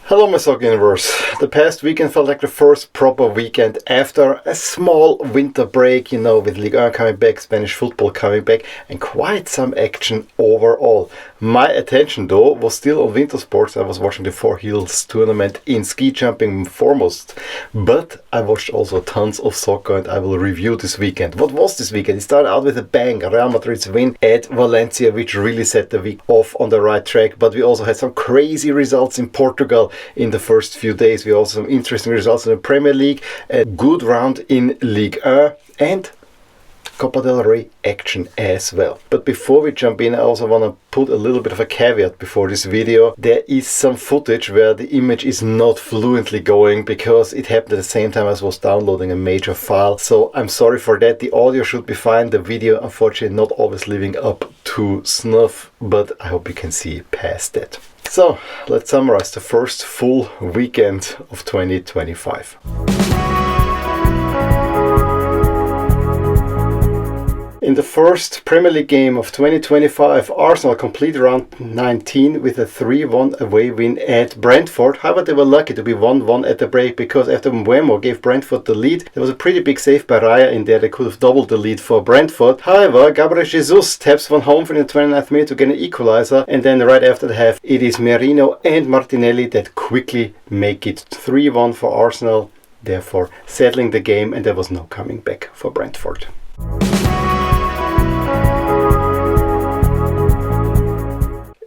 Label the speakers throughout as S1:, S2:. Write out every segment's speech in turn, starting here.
S1: Hello my soccer universe. The past weekend felt like the first proper weekend after a small winter break, with Liga coming back, Spanish football coming back, and quite some action overall. My attention though was still on winter sports. I was watching the Four Hills tournament in ski jumping foremost, but I watched also tons of soccer and I will review this weekend. What was this weekend? It started out with a bang, Real Madrid's win at Valencia, which really set the week off on the right track, but we also had some crazy results in Portugal in the first few days. We also some interesting results in the Premier League, a good round in Ligue, and Copa del Rey action as well. But before we jump in, I also want to put a little bit of a caveat before this video. There is some footage where the image is not fluently going because it happened at the same time as I was downloading a major file. So I'm sorry for that. The audio should be fine. The video, unfortunately, not always living up to snuff, but I hope you can see past that. So let's summarize the first full weekend of 2025. In the first Premier League game of 2025, Arsenal completed round 19 with a 3-1 away win at Brentford. However, they were lucky to be 1-1 at the break because after Mbeumo gave Brentford the lead, there was a pretty big save by Raya in there. They could have doubled the lead for Brentford. However, Gabriel Jesus taps one home in the 29th minute to get an equalizer, and then right after the half, it is Merino and Martinelli that quickly make it 3-1 for Arsenal, therefore settling the game, and there was no coming back for Brentford.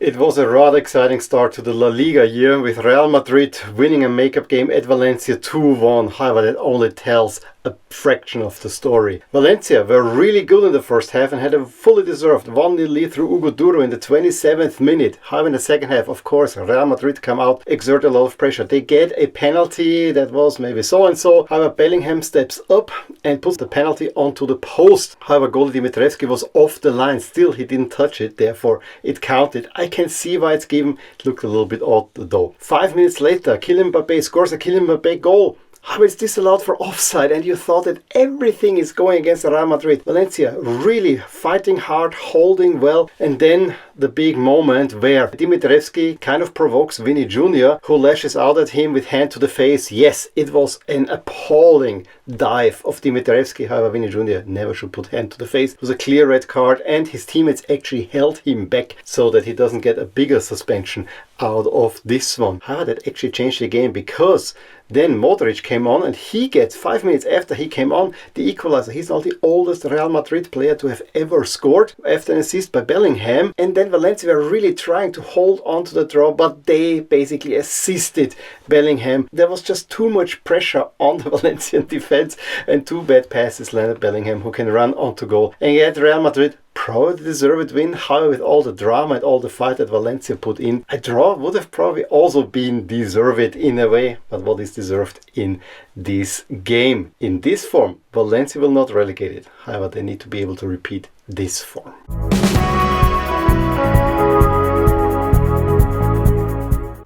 S1: It was a rather exciting start to the La Liga year with Real Madrid winning a makeup game at Valencia 2-1. However, that only tells a fraction of the story. Valencia were really good in the first half and had a fully deserved 1-0 lead through Hugo Duro in the 27th minute. However, in the second half, of course, Real Madrid come out, exert a lot of pressure. They get a penalty that was maybe so-and-so. However, Bellingham steps up and puts the penalty onto the post. However, goalie Dimitrievski was off the line. Still, he didn't touch it, therefore it counted. I can see why it's given. It looked a little bit odd though. 5 minutes later, Kylian Mbappé scores a Kylian Mbappé goal. How is disallowed for offside, and you thought that everything is going against Real Madrid. Valencia really fighting hard, holding well, and then the big moment where Dimitrievski kind of provokes Vinny Jr., who lashes out at him with hand to the face. Yes, it was an appalling dive of Dimitrievski. However, Vinny Jr. never should put hand to the face. It was a clear red card, and his teammates actually held him back so that he doesn't get a bigger suspension out of this one. However, that actually changed the game because then Modric came on and he gets 5 minutes after he came on the equalizer. He's now the oldest Real Madrid player to have ever scored after an assist by Bellingham. And then Valencia were really trying to hold on to the draw, but they basically assisted Bellingham. There was just too much pressure on the Valencian defense and two bad passes landed Bellingham, who can run onto goal. And yet Real Madrid probably deserved win. However, with all the drama and all the fight that Valencia put in, a draw would have probably also been deserved in a way. But what is deserved in this game? In this form, Valencia will not relegate it. However, they need to be able to repeat this form.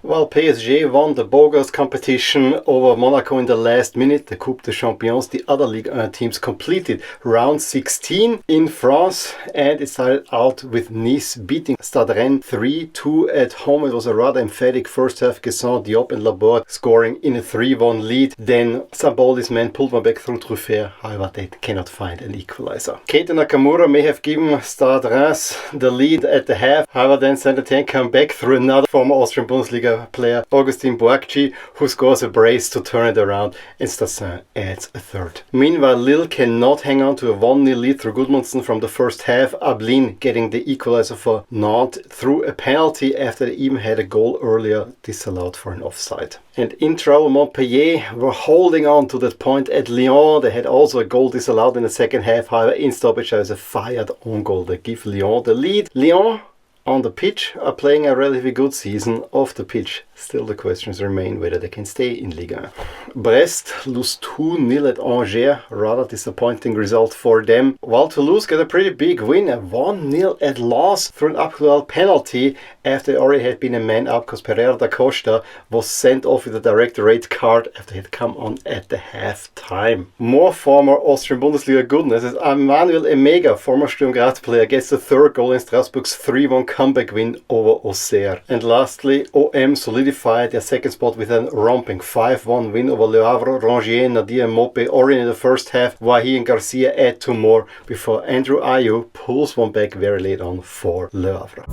S1: While PSG won the bogus competition over Monaco in the last minute, the Coupe des Champions, the other Ligue 1 teams completed round 16 in France, and it started out with Nice beating Stade Rennes 3-2 at home. It was a rather emphatic first half. Guesson, Diop and Laborde scoring in a 3-1 lead. Then Saboldi's men pulled one back through Truffert. However, they cannot find an equalizer. Keita Nakamura may have given Stade Reims the lead at the half. However, then Saint-Étienne come back through another former Austrian Bundesliga player, Augustin Boakci, who scores a brace to turn it around, and Stassin adds a third. Meanwhile, Lille cannot hang on to a 1-0 lead through Gudmundsson from the first half. Ablin getting the equalizer for Nantes through a penalty after they even had a goal earlier disallowed for an offside. And in trouble, Montpellier were holding on to that point at Lyon. They had also a goal disallowed in the second half. However, in stoppage there is a fired own goal that gives Lyon the lead. Lyon on the pitch are playing a relatively good season. Off the pitch, still the questions remain whether they can stay in Liga. Brest lose 2-0 at Angers, rather disappointing result for them. While Toulouse got a pretty big win, a 1-0 at Lens through an up-to-the penalty after they already had been a man up because Pereira da Costa was sent off with a direct red card after he had come on at the half time. More former Austrian Bundesliga goodness as Manuel Emega, former Sturm Graz player, gets the third goal in Strasbourg's 3-1 comeback win over Auxerre. And lastly, OM solidified their second spot with a romping 5-1 win over Le Havre. Rongier, Nadir and Mopé already in the first half. Wahi and Garcia add 2 more before Andrew Ayew pulls one back very late on for Le Havre.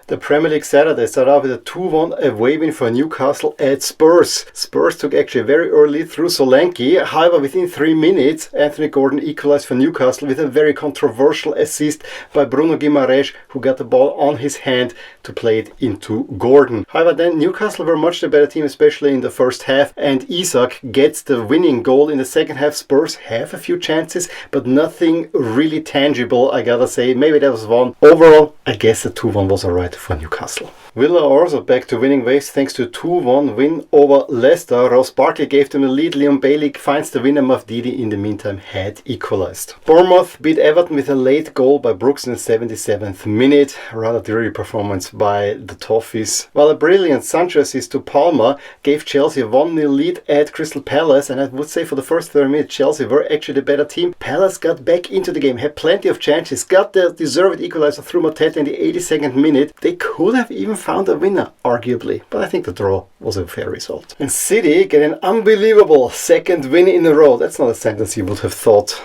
S1: The Premier League Saturday started off with a 2-1 away win for Newcastle at Spurs. Spurs took actually a very early through Solanke. However, within 3 minutes, Anthony Gordon equalized for Newcastle with a very controversial assist by Bruno Guimaraes, who got the ball on his hand to play it into Gordon. However, then Newcastle were much the better team, especially in the first half, and Isak gets the winning goal in the second half. Spurs have a few chances, but nothing really tangible, I gotta say. Maybe that was one. Overall, I guess the 2-1 was alright for Newcastle. Villa also back to winning ways thanks to 2-1 win over Leicester. Ross Barkley gave them the lead. Leon Bailey finds the winner. Mavdidi in the meantime had equalized. Bournemouth beat Everton with a late goal by Brooks in the 77th minute. Rather dreary performance by the Toffees. While a brilliant Sancho assist to Palmer gave Chelsea a 1-0 lead at Crystal Palace, and I would say for the first 30 minutes Chelsea were actually the better team. Palace got back into the game, had plenty of chances, got the deserved equalizer through Mateta in the 82nd minute. They could have even found a winner, arguably, but I think the draw was a fair result. And City get an unbelievable second win in a row. That's not a sentence you would have thought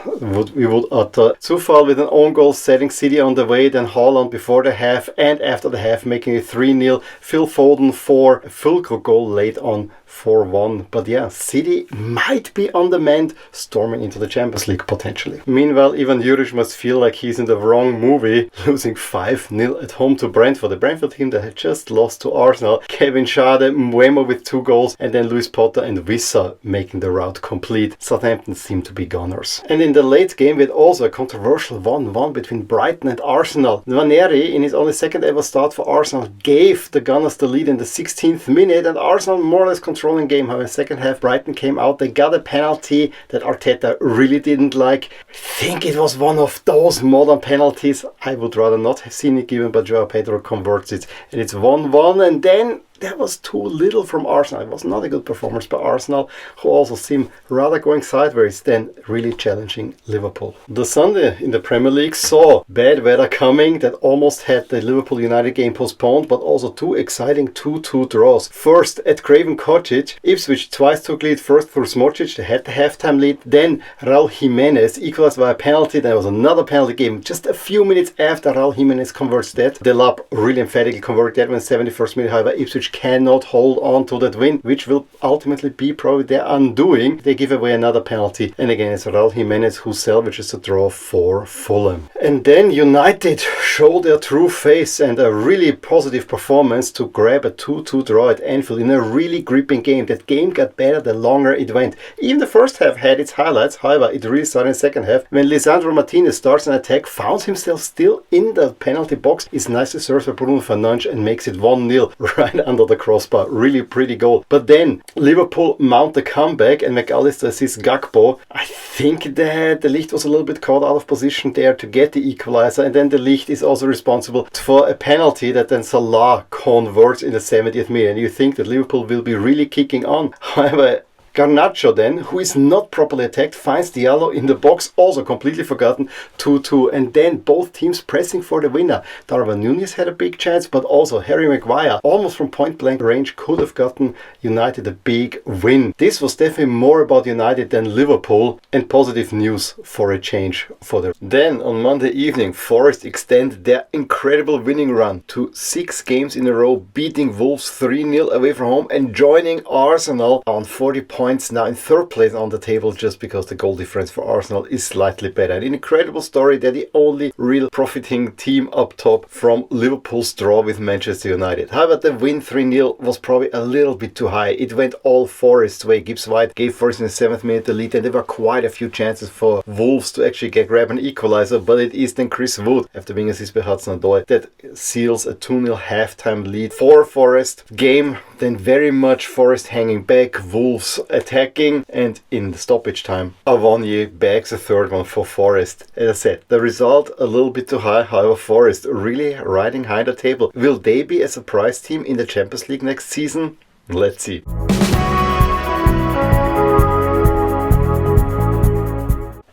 S1: we would utter. Zufall with an own goal setting City on the way, then Haaland before the half and after the half making it 3-0. Phil Foden for a Fulco goal late on 4-1. But yeah, City might be on the mend, storming into the Champions League potentially. Meanwhile, Ivan Juric must feel like he's in the wrong movie, losing 5-0 at home to Brentford. The Brentford team that had just lost to Arsenal. Kevin Schade, Mbeumo with 2 goals, and then Luis Potter and Wissa making the route complete. Southampton seem to be gunners. And in the late game, we had also a controversial 1-1 between Brighton and Arsenal. Nwaneri, in his only second ever start for Arsenal, gave the Gunners the lead in the 16th minute, and Arsenal more or less controlling game. However, second half, Brighton came out. They got a penalty that Arteta really didn't like. I think it was one of those modern penalties. I would rather not have seen it given, but Joao Pedro converts it, and it's 1-1. And then that was too little from Arsenal. It was not a good performance by Arsenal, who also seem rather going sideways than really challenging Liverpool. The Sunday in the Premier League saw bad weather coming that almost had the Liverpool United game postponed, but also 2 exciting 2-2 draws. First at Craven Cottage, Ipswich twice took lead, first through Smočić, they had the halftime lead, then Raul Jimenez equalized by a penalty, then there was another penalty game just a few minutes after Raul Jimenez converts that. Delap really emphatically converted that one in the 71st minute. However, Ipswich cannot hold on to that win, which will ultimately be probably their undoing. They give away another penalty, and again it's Raul Jimenez who salvages a draw for Fulham. And then United show their true face and a really positive performance to grab a 2-2 draw at Anfield in a really gripping game. That game got better the longer it went. Even the first half had its highlights. However, it really started in the second half when Lisandro Martinez starts an attack, found himself still in the penalty box, is nicely served by Bruno Fernandes and makes it 1-0 right under the crossbar. Really pretty goal. But then Liverpool mount the comeback and McAllister assists Gakpo. I think that De Ligt was a little bit caught out of position there to get the equalizer, and then De Ligt is also responsible for a penalty that then Salah converts in the 70th minute. And you think that Liverpool will be really kicking on. However, Garnacho then, who is not properly attacked, finds Diallo in the box, also completely forgotten, 2-2. And then both teams pressing for the winner. Darwin Núñez had a big chance, but also Harry Maguire, almost from point-blank range, could have gotten United a big win. This was definitely more about United than Liverpool, and positive news for a change for them. Then, on Monday evening, Forest extend their incredible winning run to 6 games in a row, beating Wolves 3-0 away from home and joining Arsenal on 40 points. Now in 3rd place on the table, just because the goal difference for Arsenal is slightly better. An incredible story. They're the only real profiting team up top from Liverpool's draw with Manchester United. However, the win 3-0 was probably a little bit too high. It went all Forest's way. Gibbs White gave first in the 7th minute the lead, and there were quite a few chances for Wolves to actually grab an equalizer, but it is then Chris Wood, after being assisted by Hudson-Odoi, that seals a 2-0 halftime lead for Forest. Game then very much Forest hanging back, Wolves attacking, and in the stoppage time, Avonier bags a 3rd one for Forest. As I said, the result a little bit too high. However, Forest really riding high the table. Will they be a surprise team in the Champions League next season? Let's see.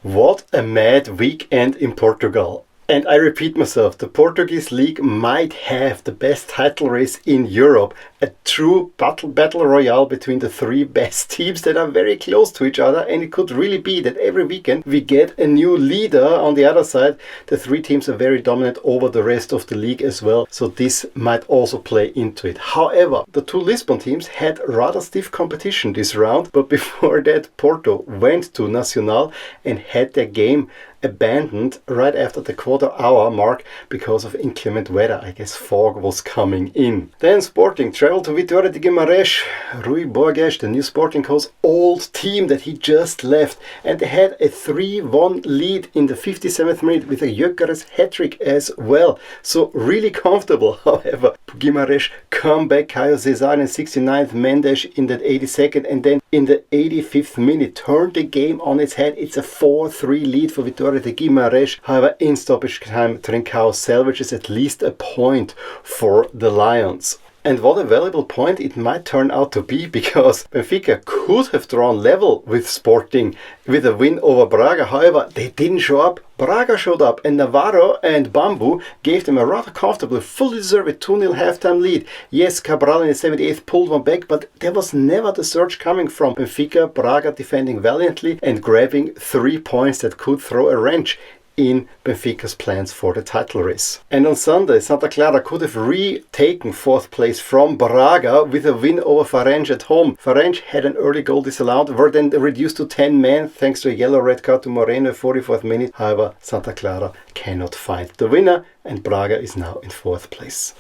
S1: What a mad weekend in Portugal. And I repeat myself, the Portuguese league might have the best title race in Europe. A true battle royale between the three best teams that are very close to each other. And it could really be that every weekend we get a new leader on the other side. The three teams are very dominant over the rest of the league as well. So this might also play into it. However, the two Lisbon teams had rather stiff competition this round. But before that, Porto went to Nacional and had their game abandoned right after the quarter-hour mark because of inclement weather. I guess fog was coming in. Then Sporting traveled to Vitória de Guimarães. Rui Borges, the new Sporting coach's old team that he just left, and they had a 3-1 lead in the 57th minute with a Gyökeres hat-trick as well. So really comfortable. However, Guimarães come back, Caio Cesar in 69th, Mendes in the 82nd, and then in the 85th minute turned the game on its head. It's a 4-3 lead for Vitória de Guimarães. However, in stoppage time, Trincao salvages at least a point for the Lions. And what a valuable point it might turn out to be, because Benfica could have drawn level with Sporting with a win over Braga. However, they didn't show up. Braga showed up, and Navarro and Bambu gave them a rather comfortable, fully deserved 2-0 halftime lead. Yes, Cabral in the 78th pulled one back, but there was never the surge coming from Benfica. Braga defending valiantly and grabbing 3 points that could throw a wrench in Benfica's plans for the title race. And on Sunday, Santa Clara could have retaken 4th place from Braga with a win over Farense at home. Farense had an early goal disallowed, were then reduced to 10 men thanks to a yellow-red card to Moreno, 44th minute. However, Santa Clara cannot find the winner, and Braga is now in 4th place.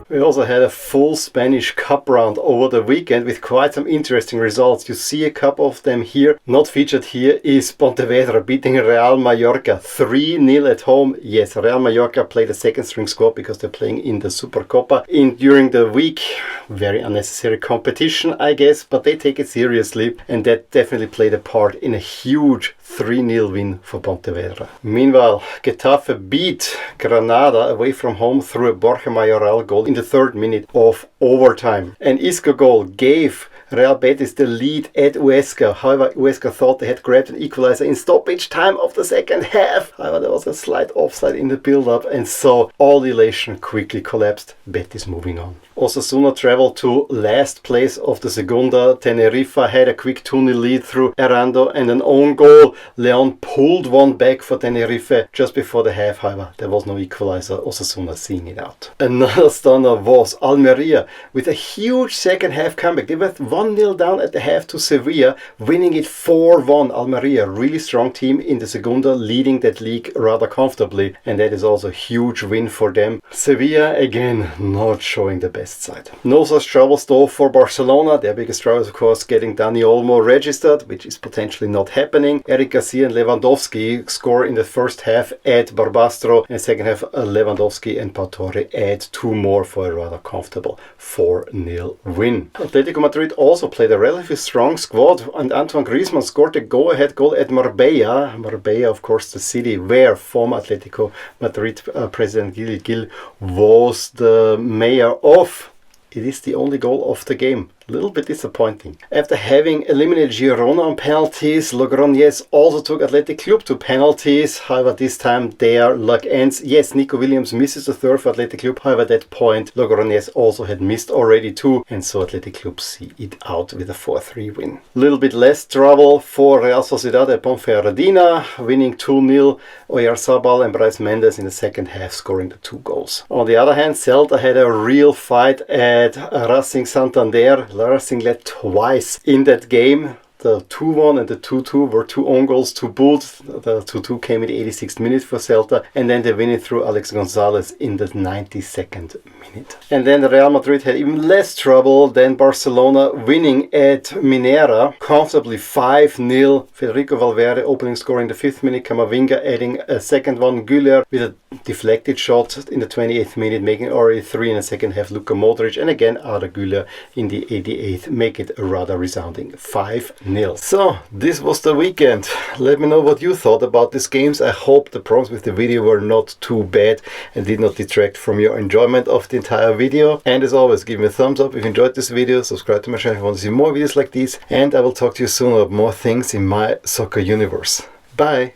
S1: We also had a full Spanish Cup round over the weekend with quite some interesting results. You see a couple of them here. Not featured here is Pontevedra beating Real Mallorca 3-0 at home. Yes, Real Mallorca played a second string squad because they're playing in the Super Copa during the week. Very unnecessary competition, I guess, but they take it seriously, and that definitely played a part in a huge 3-0 win for Pontevedra. Meanwhile, Getafe beat Granada away from home through a Borja Mayoral goal in the 3rd minute of overtime. An Isco goal gave Real Betis the lead at Huesca. However, Huesca thought they had grabbed an equalizer in stoppage time of the second half. However, there was a slight offside in the build-up, and so all elation quickly collapsed. Betis moving on. Osasuna traveled to last place of the Segunda. Tenerife had a quick 2-0 lead through Arando and an own goal. Leon pulled one back for Tenerife just before the half. However, there was no equalizer. Osasuna seeing it out. Another stunner was Almeria with a huge second half comeback. They were 1-0 down at the half to Sevilla, winning it 4-1. Almeria, really strong team in the Segunda, leading that league rather comfortably, and that is also a huge win for them. Sevilla again not showing the best side. No such troubles though for Barcelona. Their biggest trouble is of course getting Dani Olmo registered, which is potentially not happening. Eric Garcia and Lewandowski score in the first half at Barbastro, and second half Lewandowski and Pau Torre add 2 more for a rather comfortable 4-0 win. Atletico Madrid also played a relatively strong squad, and Antoine Griezmann scored a go-ahead goal at Marbella. Marbella, of course, the city where former Atletico Madrid president Gil was the mayor of. It is the only goal of the game. A little bit disappointing. After having eliminated Girona on penalties, Logroñés also took Athletic Club to penalties. However, this time their luck ends. Yes, Nico Williams misses the third for Athletic Club. However, at that point, Logroñés also had missed already 2, and so Athletic Club see it out with a 4-3 win. A little bit less trouble for Real Sociedad at Ponferradina, winning 2-0. Oyarzabal and Brais Mendes in the second half scoring the 2 goals. On the other hand, Celta had a real fight at Racing Santander. Racing led twice in that game. The 2-1 and the 2-2 were 2 own goals to boot. The 2-2 came in the 86th minute for Celta, and then they win it through Alex Gonzalez in the 92nd minute. And then Real Madrid had even less trouble than Barcelona, winning at Minera comfortably 5-0. Federico Valverde opening score in the 5th minute, Camavinga adding a second one, Güler with a deflected shot in the 28th minute, making already 3 in the second half. Luka Modric and again Arda Güler in the 88th make it a rather resounding 5-0. So this was the weekend. Let me know what you thought about these games. I hope the problems with the video were not too bad and did not detract from your enjoyment of the entire video. And as always, give me a thumbs up if you enjoyed this video, subscribe to my channel if you want to see more videos like these, and I will talk to you soon about more things in my soccer universe. Bye!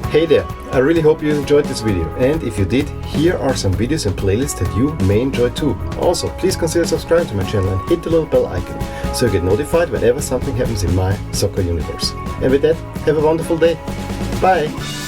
S1: Hey there, I really hope you enjoyed this video, and if you did, here are some videos and playlists that you may enjoy too. Also, please consider subscribing to my channel and hit the little bell icon so you get notified whenever something happens in my soccer universe. And with that, have a wonderful day. Bye!